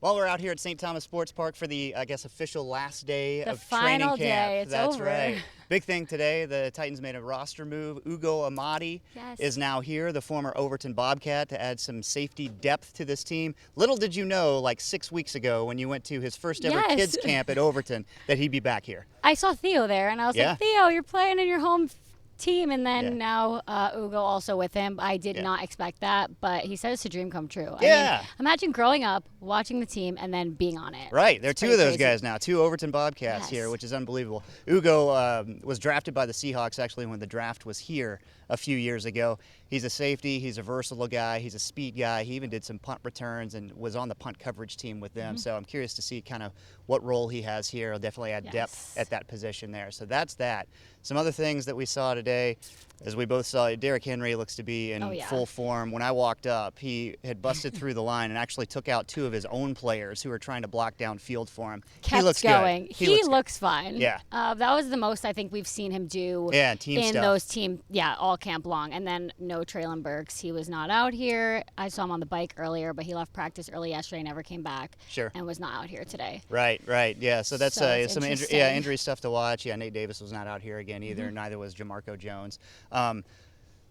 Well, we're out here at St. Thomas Sports Park for the, I guess, official last day The of final training camp. day. It's That's over. right. Big thing today, the Titans made a roster move. Ugo Amadi is now here, the former Overton Bobcat, to add some safety depth to this team. Little did you know, like 6 weeks ago when you went to his first ever kids camp at Overton, that he'd be back here. I saw Theo there, and I was like, Theo, you're playing in your home team, and then now Ugo also with him. I did not expect that, but he said it's a dream come true. I mean, imagine growing up, watching the team, and then being on it. Right. There are two of those guys now, two Overton Bobcats here, which is unbelievable. Ugo was drafted by the Seahawks, actually, when the draft was here a few years ago. He's a safety. He's a versatile guy. He's a speed guy. He even did some punt returns and was on the punt coverage team with them. So I'm curious to see kind of what role he has here. He'll definitely add depth at that position there. So that's that. Some other things that we saw today, as we both saw, Derrick Henry looks to be in full form. When I walked up, he had busted through the line and actually took out two of his own players who were trying to block down field for him. Kept he looks going. Good. He looks fine. Yeah. That was the most I think we've seen him do team in stuff. those team, all camp long. And then no Traylon Burks. He was not out here. I saw him on the bike earlier, but he left practice early yesterday, never came back. And was not out here today. Right. Yeah, so that's some injury stuff to watch. Yeah, Nate Davis was not out here again either. Neither was Jamarco Jones.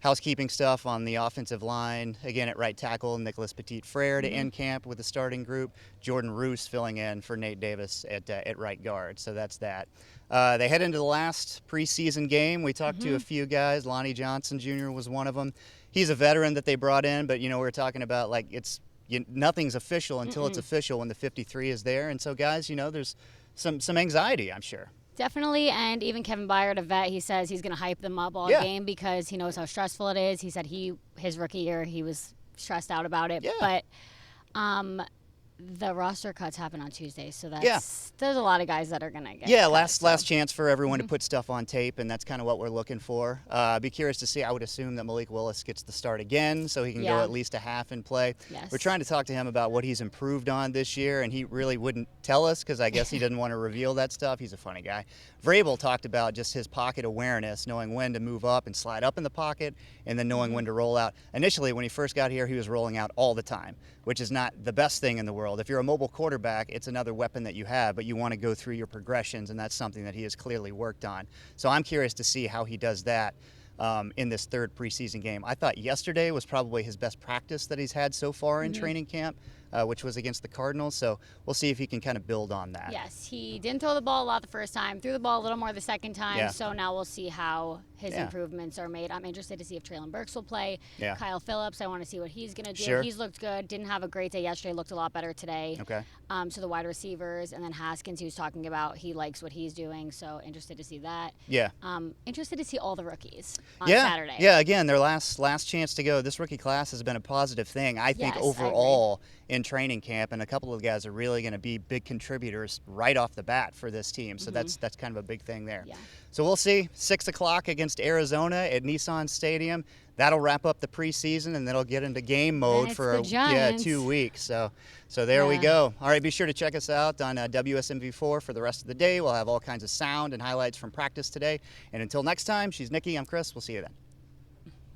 Housekeeping stuff on the offensive line. Again, at right tackle, Nicholas Petit-Frere to end camp with the starting group. Jordan Roos filling in for Nate Davis at right guard. So that's that. They head into the last preseason game. We talked to a few guys. Lonnie Johnson Jr. was one of them. He's a veteran that they brought in, but we were talking about like nothing's official until it's official when the 53 is there. And so guys, there's some anxiety, I'm sure. Definitely, and even Kevin Byard, a vet, he says he's going to hype them up all game because he knows how stressful it is. He said his rookie year, he was stressed out about it. But the roster cuts happen on Tuesday, so there's a lot of guys that are going to get cut, last chance for everyone to put stuff on tape, and that's kind of what we're looking for. I'd be curious to see. I would assume that Malik Willis gets the start again, so he can go at least a half and play. We're trying to talk to him about what he's improved on this year, and he really wouldn't tell us because I guess he didn't want to reveal that stuff. He's a funny guy. Vrabel talked about just his pocket awareness, knowing when to move up and slide up in the pocket, and then knowing when to roll out. Initially, when he first got here, he was rolling out all the time, which is not the best thing in the world. If you're a mobile quarterback, it's another weapon that you have, but you want to go through your progressions, and that's something that he has clearly worked on. So I'm curious to see how he does that in this third preseason game. I thought yesterday was probably his best practice that he's had so far in training camp, which was against the Cardinals. So we'll see if he can kind of build on that. Yes, he didn't throw the ball a lot the first time, threw the ball a little more the second time. So now we'll see how his improvements are made. I'm interested to see if Traylon Burks will play. Kyle Phillips, I want to see what he's going to do. He's looked good. Didn't have a great day yesterday. Looked a lot better today. So the wide receivers, and then Haskins, he was talking about he likes what he's doing. So interested to see that. Interested to see all the rookies on Saturday. Again, their last chance to go. This rookie class has been a positive thing, I think, overall in training camp, and a couple of guys are really going to be big contributors right off the bat for this team. So that's kind of a big thing there. So we'll see. 6 o'clock against Arizona at Nissan Stadium. That'll wrap up the preseason, and then it'll get into game mode for 2 weeks. So there we go. All right, be sure to check us out on WSMV4 for the rest of the day. We'll have all kinds of sound and highlights from practice today. And until next time, she's Nikki. I'm Chris. We'll see you then.